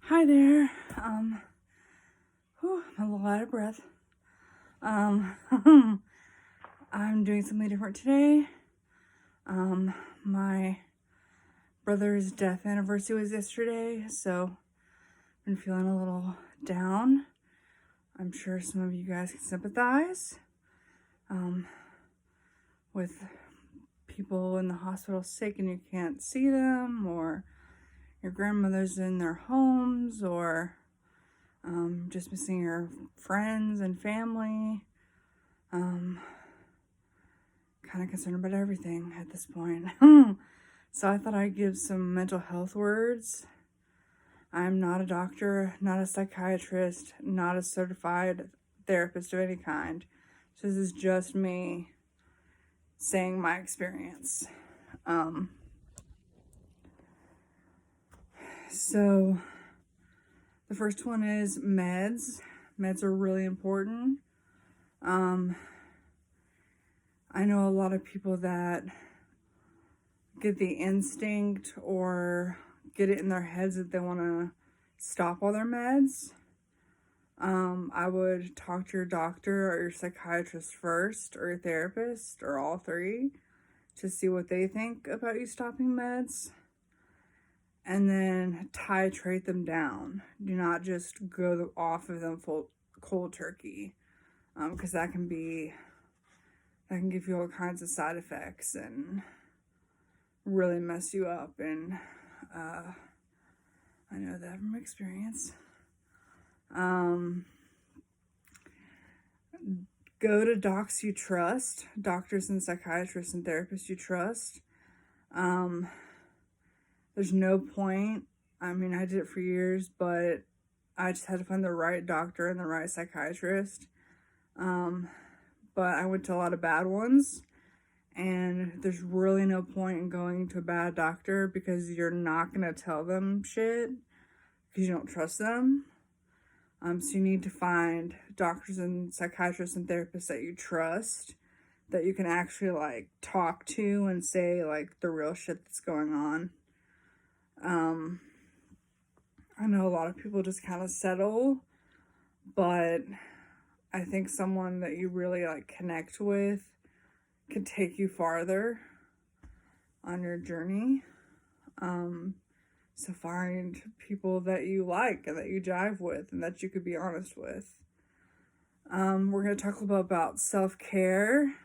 Hi there. I'm a little out of breath. Um, I'm doing something different today. My brother's death anniversary was yesterday, so I've been feeling a little down. I'm sure some of you guys can sympathize. With people in the hospital sick and you can't see them, or your grandmother's in their homes, or just missing your friends and family. Kind of concerned about everything at this point. So I thought I'd give some mental health words. I'm not a doctor, not a psychiatrist, not a certified therapist of any kind. So this is just me saying my experience. So the first one is meds. Meds are really important. I know a lot of people that get the instinct or get it in their heads that they want to stop all their meds. I would talk to your doctor or your psychiatrist first, or your therapist, or all three, to see what they think about you stopping meds. And then titrate them down. Do not just go off of them full cold turkey, because that can give you all kinds of side effects and really mess you up. And I know that from experience. Go to docs you trust, doctors and psychiatrists and therapists you trust. There's no point. I mean, I did it for years, but I just had to find the right doctor and the right psychiatrist. But I went to a lot of bad ones, and there's really no point in going to a bad doctor because you're not going to tell them shit because you don't trust them. So you need to find doctors and psychiatrists and therapists that you trust, that you can actually talk to and say the real shit that's going on. I know a lot of people just kind of settle, but I think someone that you really connect with can take you farther on your journey. So find people that you like and that you jive with and that you could be honest with. We're going to talk a little bit about self-care.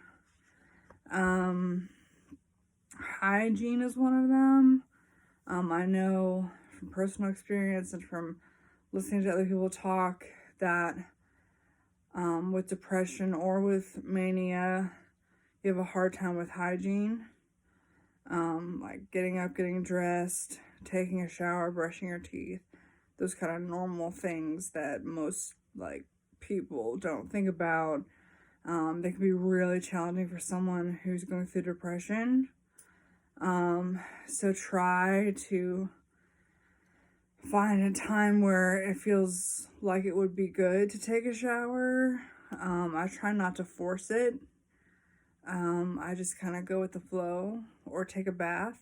Hygiene is one of them. I know from personal experience and from listening to other people talk that with depression or with mania, you have a hard time with hygiene. Like getting up, getting dressed, taking a shower, brushing your teeth, those kind of normal things that most people don't think about. They can be really challenging for someone who's going through depression. So try to find a time where it feels like it would be good to take a shower. I try not to force it. I just kind of go with the flow, or take a bath.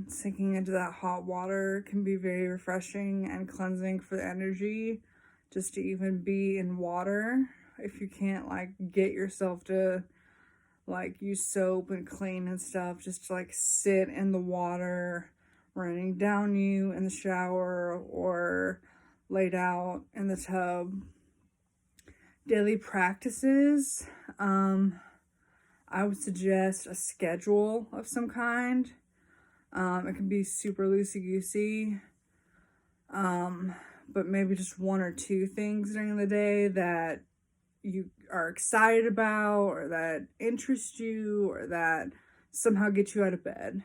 Sinking into that hot water can be very refreshing and cleansing for the energy, just to even be in water. If you can't get yourself to use soap and clean and stuff, just to sit in the water running down you in the shower or laid out in the tub. Daily practices. I would suggest a schedule of some kind. It can be super loosey-goosey. But maybe just one or two things during the day that you are excited about, or that interest you, or that somehow get you out of bed.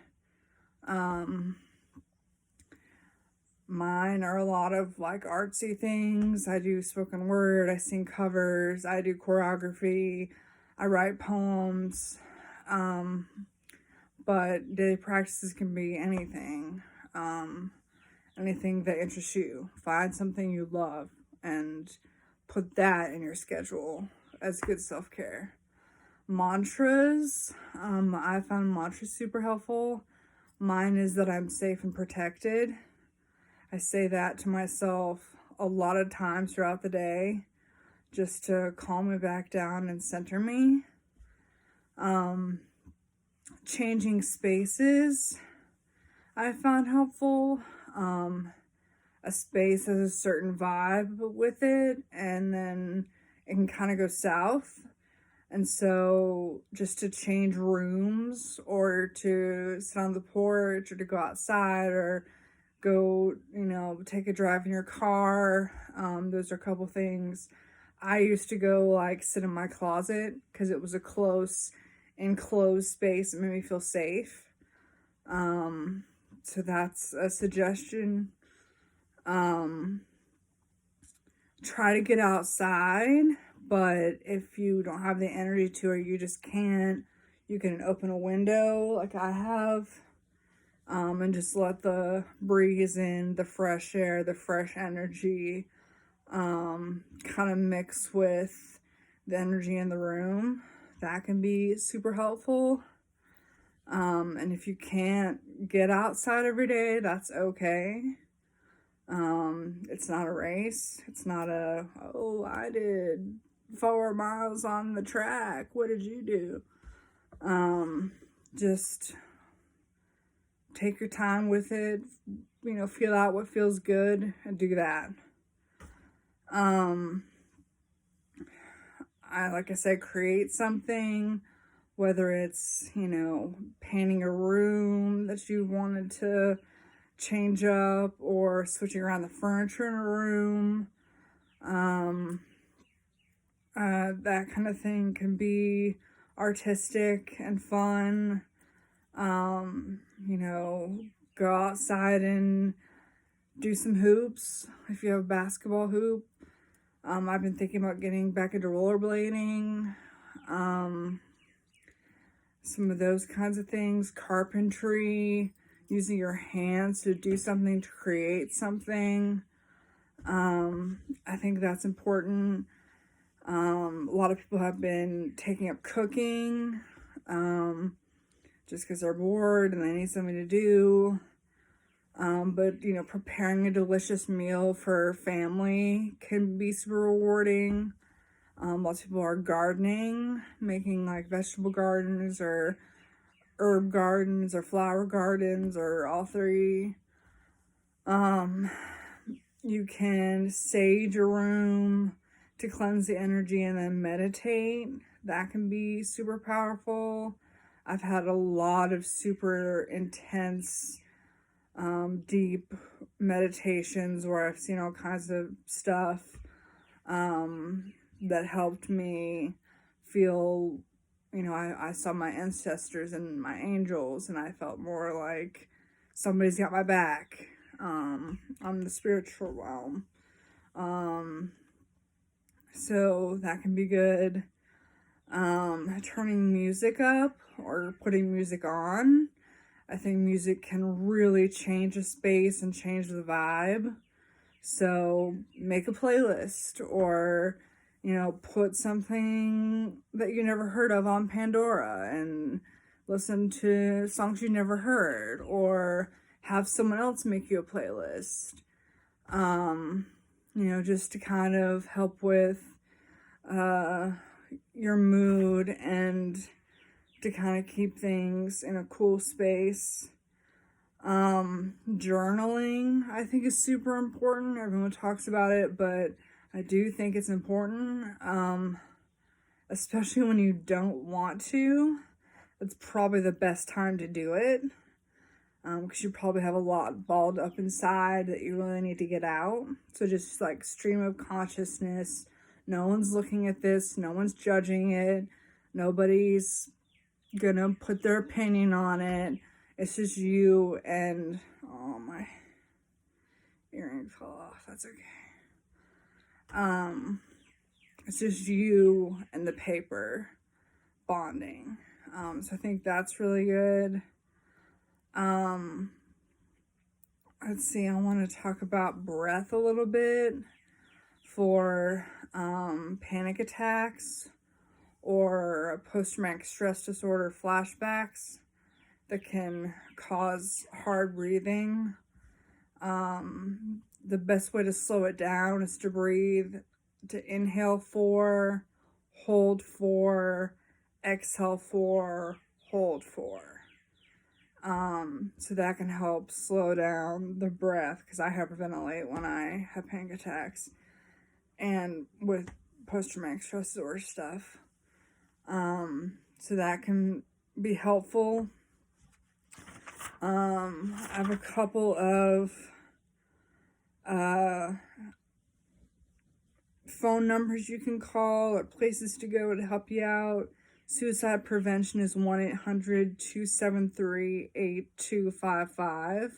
Mine are a lot of artsy things. I do spoken word, I sing covers, I do choreography, I write poems. But daily practices can be anything. Anything that interests you. Find something you love and put that in your schedule as good self-care. Mantras. I found mantras super helpful. Mine is that I'm safe and protected. I say that to myself a lot of times throughout the day just to calm me back down and center me. Changing spaces I found helpful. A space has a certain vibe with it, and then it can kind of go south. And so just to change rooms or to sit on the porch or to go outside or go, take a drive in your car. Those are a couple things. I used to go like sit in my closet because it was a close, enclosed space. It made me feel safe. So that's a suggestion. Try to get outside, but if you don't have the energy to, or you just can't, you can open a window like I have, and just let the breeze in, the fresh air, the fresh energy, kind of mix with the energy in the room. That can be super helpful. And if you can't get outside every day, that's okay. It's not a race. It's not I did 4 miles on the track. What did you do? Just take your time with it, feel out what feels good and do that. Like I said, create something, whether it's, painting a room that you wanted to change up or switching around the furniture in a room. That kind of thing can be artistic and fun. Go outside and do some hoops if you have a basketball hoop. I've been thinking about getting back into rollerblading. Some of those kinds of things, carpentry, using your hands to do something, to create something. I think that's important. A lot of people have been taking up cooking, just because they're bored and they need something to do. But preparing a delicious meal for family can be super rewarding. Lots of people are gardening, making like vegetable gardens or herb gardens or flower gardens or all three. You can sage your room to cleanse the energy and then meditate. That can be super powerful. I've had a lot of super intense, deep meditations where I've seen all kinds of stuff that helped me feel, I saw my ancestors and my angels, and I felt more like somebody's got my back on the spiritual realm. So that can be good. Turning music up or putting music on. I think music can really change a space and change the vibe. So make a playlist or, put something that you never heard of on Pandora and listen to songs you never heard, or have someone else make you a playlist. Just to kind of help with your mood and to kind of keep things in a cool space. Journaling, I think, is super important. Everyone talks about it, but I do think it's important, especially when you don't want to. It's probably the best time to do it, because you probably have a lot balled up inside that you really need to get out. So just like stream of consciousness. No one's looking at this. No one's judging it. Nobody's gonna put their opinion on it. It's just you and, oh, my earring fell off. That's okay. It's just you and the paper bonding. So I think that's really good. Let's see, I want to talk about breath a little bit for panic attacks or post-traumatic stress disorder flashbacks that can cause hard breathing. The best way to slow it down is to breathe, to inhale 4, hold 4, exhale 4, hold 4. So that can help slow down the breath, because I hyperventilate when I have panic attacks and with post-traumatic stress disorder stuff. So that can be helpful. I have a couple of phone numbers you can call or places to go to help you out. Suicide prevention is 1-800-273-8255.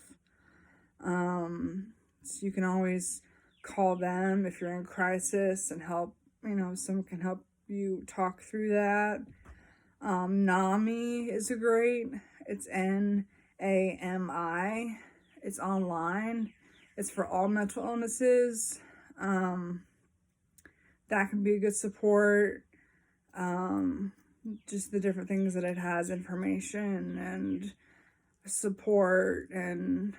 So you can always call them if you're in crisis and help, someone can help you talk through that. NAMI is it's NAMI. It's online. It's for all mental illnesses. That can be a good support. Just the different things that it has, information and support and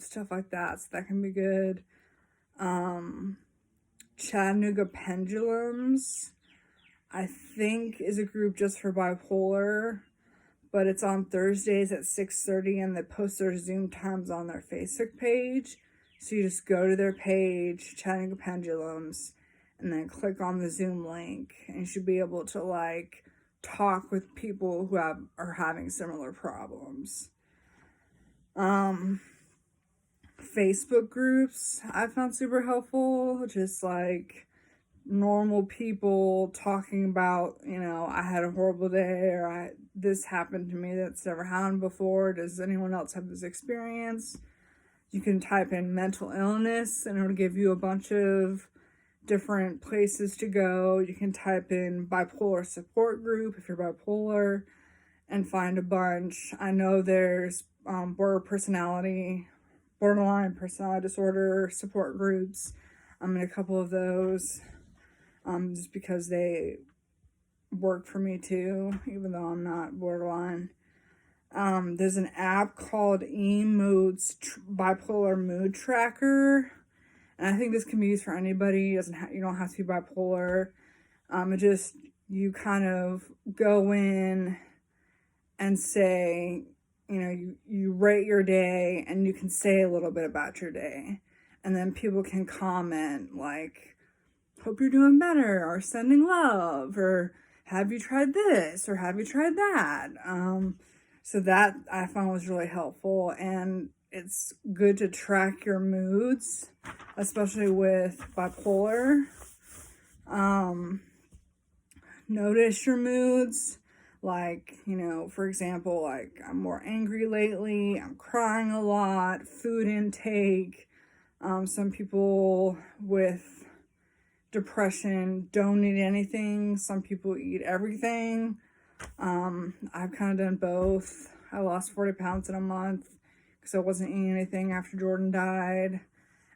stuff like that. So that can be good. Chattanooga Pendulums, I think, is a group just for bipolar, but it's on Thursdays at 6:30, and they post their Zoom times on their Facebook page. So you just go to their page, Chattanooga Pendulums, and then click on the Zoom link, and you should be able to talk with people who are having similar problems. Facebook groups I found super helpful, just normal people talking about, I had a horrible day, or this happened to me that's never happened before. Does anyone else have this experience? You can type in mental illness and it'll give you a bunch of different places to go. You can type in bipolar support group if you're bipolar and find a bunch. I know there's borderline personality disorder support groups. I'm in a couple of those just because they work for me too, even though I'm not borderline. There's an app called eMoods Bipolar Mood Tracker. And I think this can be used for anybody. You don't have to be bipolar. You kind of go in and say, you rate your day, and you can say a little bit about your day. And then people can comment hope you're doing better, or sending love, or have you tried this, or have you tried that? So that I found was really helpful, and it's good to track your moods, especially with bipolar. Notice your moods. For example, I'm more angry lately, I'm crying a lot, food intake. Some people with depression don't eat anything. Some people eat everything. I've kind of done both. I lost 40 pounds in a month because I wasn't eating anything after Jordan died.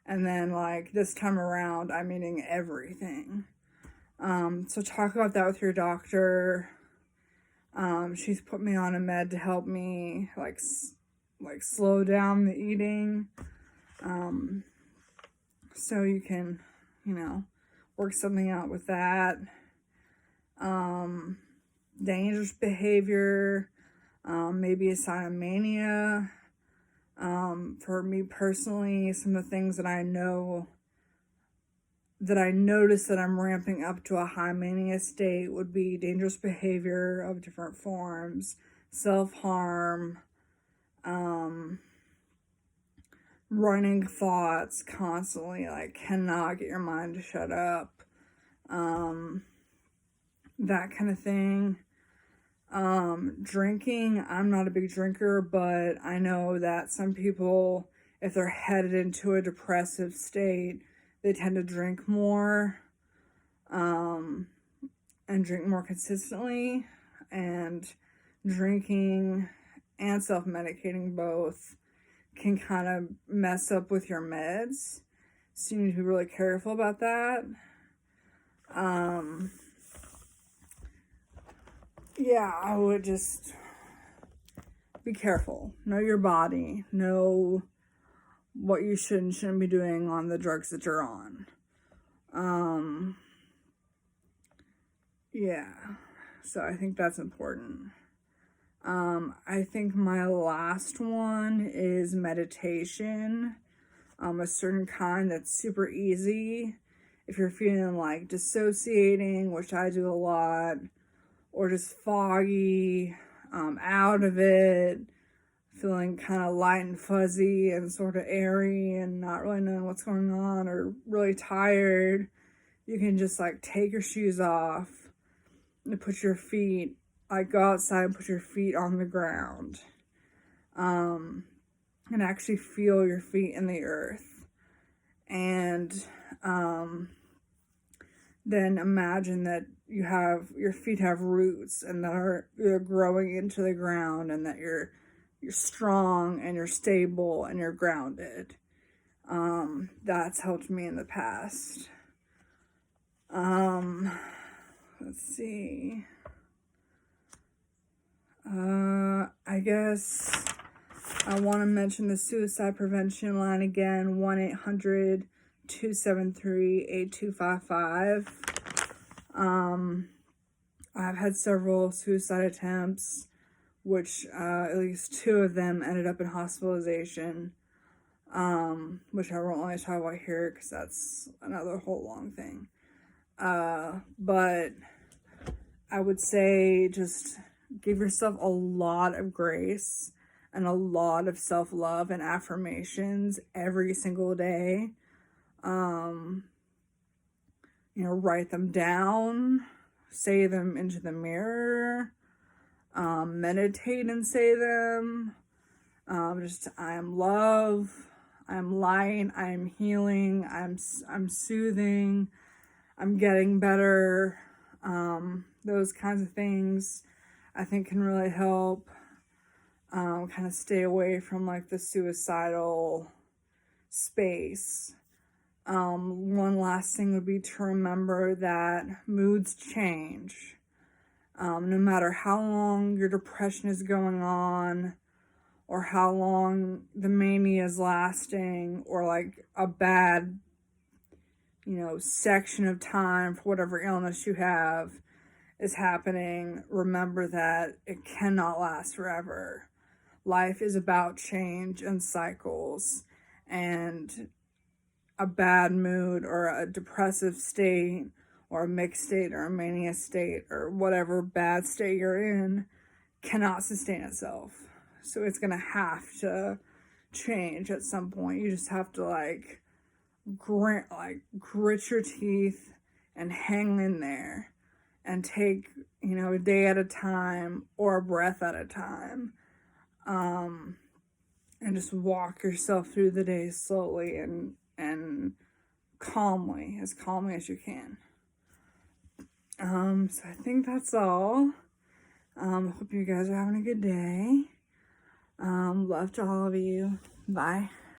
And then this time around, I'm eating everything. So talk about that with your doctor. She's put me on a med to help me slow down the eating. So you can, work something out with that. Dangerous behavior, maybe a sign of mania. For me personally, some of the things that I notice that I'm ramping up to a high mania state would be dangerous behavior of different forms, self-harm, running thoughts constantly, cannot get your mind to shut up, that kind of thing. Drinking, I'm not a big drinker, but I know that some people, if they're headed into a depressive state, they tend to drink more, and drink more consistently, and drinking and self-medicating both can kind of mess up with your meds, so you need to be really careful about that. I would just be careful. Know your body. Know what you should and shouldn't be doing on the drugs that you're on. Yeah, so I think that's important. I think my last one is meditation. A certain kind that's super easy. If you're feeling like dissociating, which I do a lot, or just foggy, out of it, feeling kind of light and fuzzy and sort of airy and not really knowing what's going on, or really tired, you can just like take your shoes off and put your feet, like go outside and put your feet on the ground, and actually feel your feet in the earth. And then imagine that your feet have roots and that you're growing into the ground, and that you're strong and you're stable and you're grounded. That's helped me in the past. Let's see. I guess I want to mention the suicide prevention line again, 1-800-273-8255. I've had several suicide attempts, which at least 2 of them ended up in hospitalization, which I won't really talk about here because that's another whole long thing. But I would say just give yourself a lot of grace and a lot of self-love and affirmations every single day. Write them down, say them into the mirror, meditate and say them. Just, I am love, I am light, I am healing, I'm soothing, I'm getting better. Those kinds of things I think can really help kind of stay away from like the suicidal space. One last thing would be to remember that moods change. No matter how long your depression is going on, or how long the mania is lasting, or like a bad, section of time for whatever illness you have is happening, remember that it cannot last forever. Life is about change and cycles, and a bad mood or a depressive state or a mixed state or a mania state or whatever bad state you're in cannot sustain itself. So it's going to have to change at some point. You just have to grit your teeth and hang in there and take, a day at a time or a breath at a time. And just walk yourself through the day slowly and calmly as you can. So I think that's all. Hope you guys are having a good day. Love to all of you. Bye.